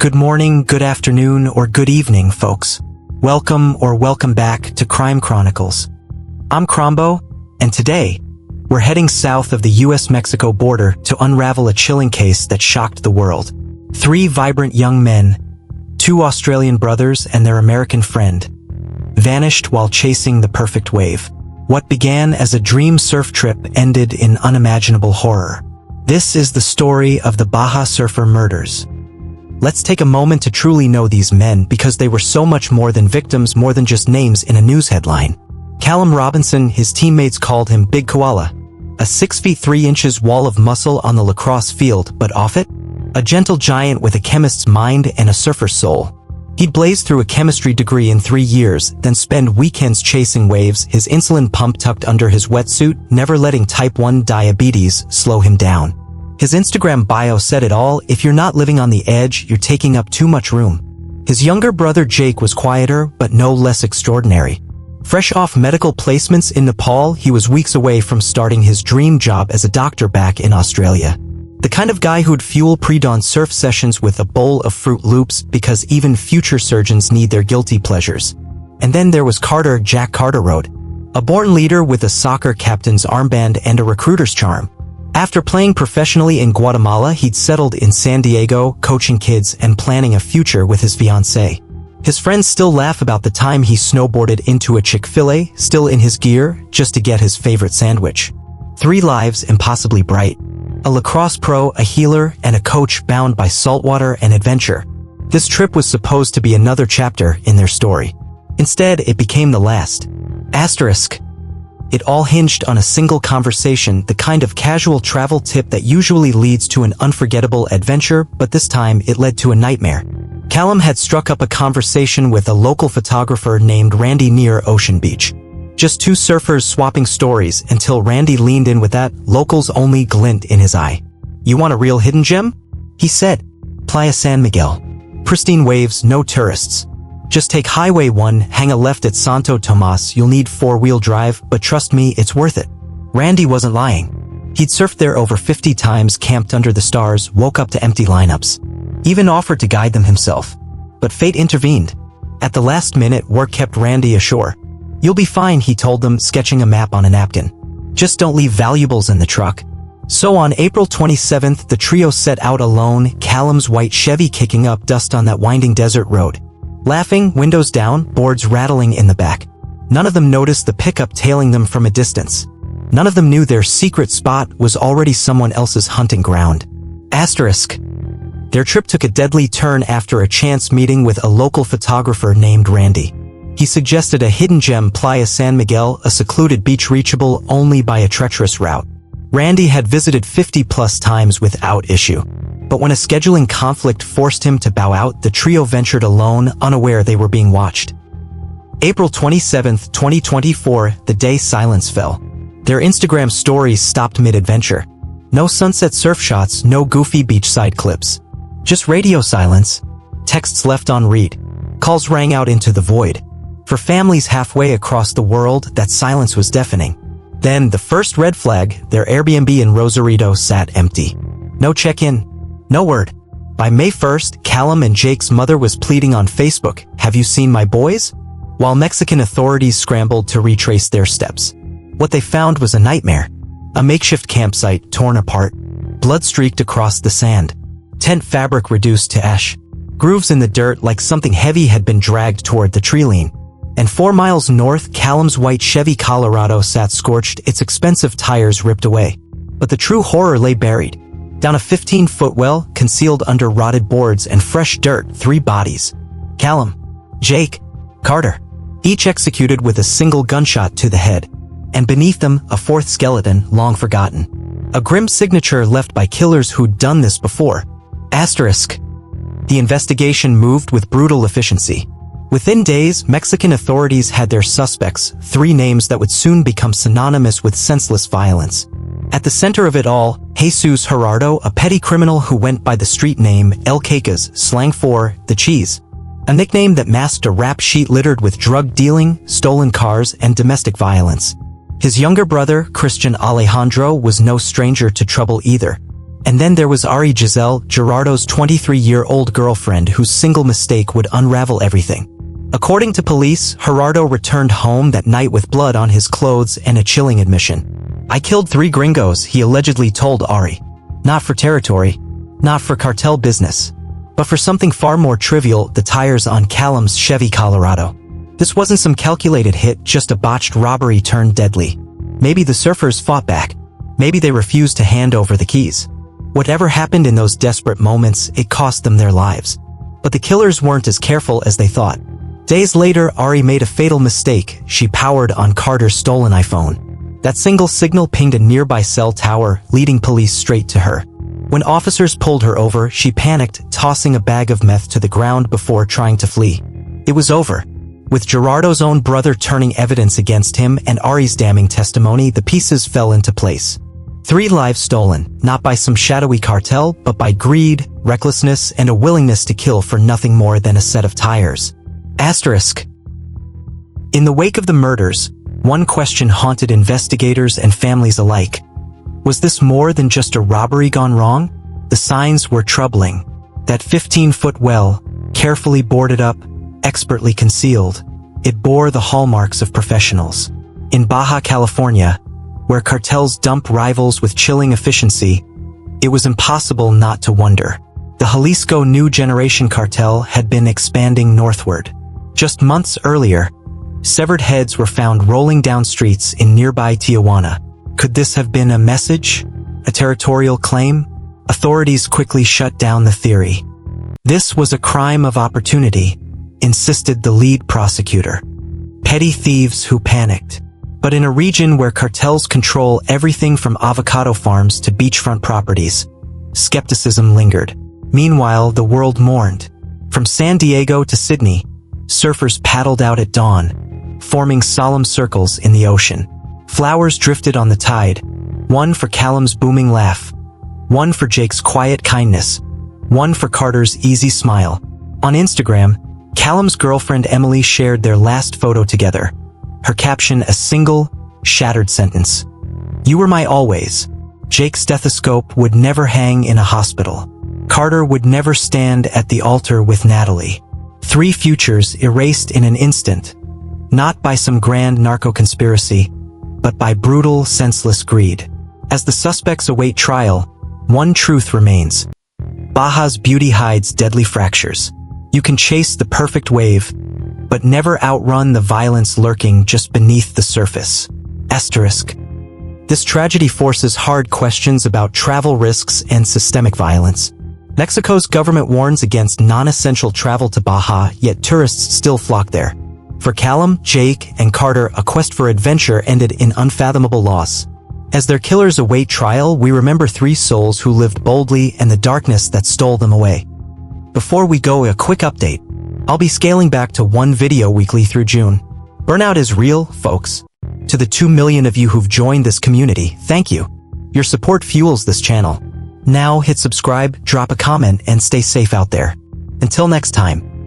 Good morning, good afternoon, or good evening, folks. Welcome back to Crime Chronicles. I'm Crombo, and today, we're heading south of the US-Mexico border to unravel a chilling case that shocked the world. 3 vibrant young men, 2 Australian brothers and their American friend, vanished while chasing the perfect wave. What began as a dream surf trip ended in unimaginable horror. This is the story of the Baja Surfer Murders. Let's take a moment to truly know these men because they were so much more than victims, more than just names in a news headline. Callum Robinson, his teammates called him Big Koala. A 6 feet 3 inches wall of muscle on the lacrosse field, but off it? A gentle giant with a chemist's mind and a surfer's soul. He'd blaze through a chemistry degree in 3 years, then spend weekends chasing waves, his insulin pump tucked under his wetsuit, never letting type 1 diabetes slow him down. His Instagram bio said it all: if you're not living on the edge, you're taking up too much room. His younger brother Jake was quieter, but no less extraordinary. Fresh off medical placements in Nepal, he was weeks away from starting his dream job as a doctor back in Australia. The kind of guy who'd fuel pre-dawn surf sessions with a bowl of Fruit Loops because even future surgeons need their guilty pleasures. And then there was Carter Rhoad, a born leader with a soccer captain's armband and a recruiter's charm. After playing professionally in Guatemala, he'd settled in San Diego, coaching kids and planning a future with his fiancée. His friends still laugh about the time he snowboarded into a Chick-fil-A, still in his gear, just to get his favorite sandwich. 3 lives, impossibly bright. A lacrosse pro, a healer, and a coach bound by saltwater and adventure. This trip was supposed to be another chapter in their story. Instead, it became the last. Asterisk. It all hinged on a single conversation, the kind of casual travel tip that usually leads to an unforgettable adventure, but this time it led to a nightmare. Callum had struck up a conversation with a local photographer named Randy near Ocean Beach. Just 2 surfers swapping stories until Randy leaned in with that locals only glint in his eye. "You want a real hidden gem?" he said. "Playa San Miguel. Pristine waves, no tourists. Just take Highway 1, hang a left at Santo Tomas, you'll need 4-wheel drive, but trust me, it's worth it." Randy wasn't lying. He'd surfed there over 50 times, camped under the stars, woke up to empty lineups. Even offered to guide them himself. But fate intervened. At the last minute, work kept Randy ashore. "You'll be fine," he told them, sketching a map on a napkin. "Just don't leave valuables in the truck." So on April 27th, the trio set out alone, Callum's white Chevy kicking up dust on that winding desert road. Laughing, windows down, boards rattling in the back. None of them noticed the pickup tailing them from a distance. None of them knew their secret spot was already someone else's hunting ground. Asterisk. Their trip took a deadly turn after a chance meeting with a local photographer named Randy. He suggested a hidden gem, Playa San Miguel, a secluded beach reachable only by a treacherous route. Randy had visited 50+ times without issue. But when a scheduling conflict forced him to bow out, the trio ventured alone, unaware they were being watched. April 27th, 2024, the day silence fell. Their Instagram stories stopped mid-adventure. No sunset surf shots, no goofy beachside clips. Just radio silence. Texts left on read. Calls rang out into the void. For families halfway across the world, that silence was deafening. Then, the first red flag, their Airbnb in Rosarito sat empty. No check-in. No word. By May 1st, Callum and Jake's mother was pleading on Facebook, "Have you seen my boys?" While Mexican authorities scrambled to retrace their steps. What they found was a nightmare. A makeshift campsite torn apart. Blood streaked across the sand. Tent fabric reduced to ash. Grooves in the dirt like something heavy had been dragged toward the tree line. And 4 miles north, Callum's white Chevy Colorado sat scorched, its expensive tires ripped away. But the true horror lay buried. Down a 15-foot well, concealed under rotted boards and fresh dirt, 3 bodies. Callum, Jake, Carter. Each executed with a single gunshot to the head. And beneath them, a 4th skeleton, long forgotten. A grim signature left by killers who'd done this before. Asterisk. The investigation moved with brutal efficiency. Within days, Mexican authorities had their suspects, 3 names that would soon become synonymous with senseless violence. At the center of it all, Jesus Gerardo, a petty criminal who went by the street name El Cacas, slang for the cheese. A nickname that masked a rap sheet littered with drug dealing, stolen cars, and domestic violence. His younger brother, Christian Alejandro, was no stranger to trouble either. And then there was Ari Giselle, Gerardo's 23-year-old girlfriend whose single mistake would unravel everything. According to police, Gerardo returned home that night with blood on his clothes and a chilling admission. "I killed 3 gringos," he allegedly told Ari. Not for territory, not for cartel business, but for something far more trivial: the tires on Callum's Chevy Colorado. This wasn't some calculated hit, just a botched robbery turned deadly. Maybe the surfers fought back. Maybe they refused to hand over the keys. Whatever happened in those desperate moments, it cost them their lives. But the killers weren't as careful as they thought. Days later, Ari made a fatal mistake. She powered on Carter's stolen iPhone. That single signal pinged a nearby cell tower, leading police straight to her. When officers pulled her over, she panicked, tossing a bag of meth to the ground before trying to flee. It was over. With Gerardo's own brother turning evidence against him and Ari's damning testimony, the pieces fell into place. 3 lives stolen, not by some shadowy cartel, but by greed, recklessness, and a willingness to kill for nothing more than a set of tires. Asterisk. In the wake of the murders, one question haunted investigators and families alike. Was this more than just a robbery gone wrong? The signs were troubling. That 15-foot well, carefully boarded up, expertly concealed, it bore the hallmarks of professionals. In Baja California, where cartels dump rivals with chilling efficiency, it was impossible not to wonder. The Jalisco New Generation cartel had been expanding northward. Just months earlier, severed heads were found rolling down streets in nearby Tijuana. Could this have been a message? A territorial claim? Authorities quickly shut down the theory. This was a crime of opportunity, insisted the lead prosecutor. Petty thieves who panicked. But in a region where cartels control everything from avocado farms to beachfront properties, skepticism lingered. Meanwhile, the world mourned. From San Diego to Sydney, surfers paddled out at dawn, forming solemn circles in the ocean. Flowers drifted on the tide, one for Callum's booming laugh, one for Jake's quiet kindness, one for Carter's easy smile. On Instagram, Callum's girlfriend Emily shared their last photo together. Her caption a single, shattered sentence. "You were my always." Jake's stethoscope would never hang in a hospital. Carter would never stand at the altar with Natalie. 3 futures erased in an instant, not by some grand narco-conspiracy, but by brutal, senseless greed. As the suspects await trial, one truth remains. Baja's beauty hides deadly fractures. You can chase the perfect wave, but never outrun the violence lurking just beneath the surface. Asterisk. This tragedy forces hard questions about travel risks and systemic violence. Mexico's government warns against non-essential travel to Baja, yet tourists still flock there. For Callum, Jake, and Carter, a quest for adventure ended in unfathomable loss. As their killers await trial, we remember 3 souls who lived boldly and the darkness that stole them away. Before we go, a quick update. I'll be scaling back to 1 video weekly through June. Burnout is real, folks. To the 2 million of you who've joined this community, thank you. Your support fuels this channel. Now hit subscribe, drop a comment, and stay safe out there. Until next time.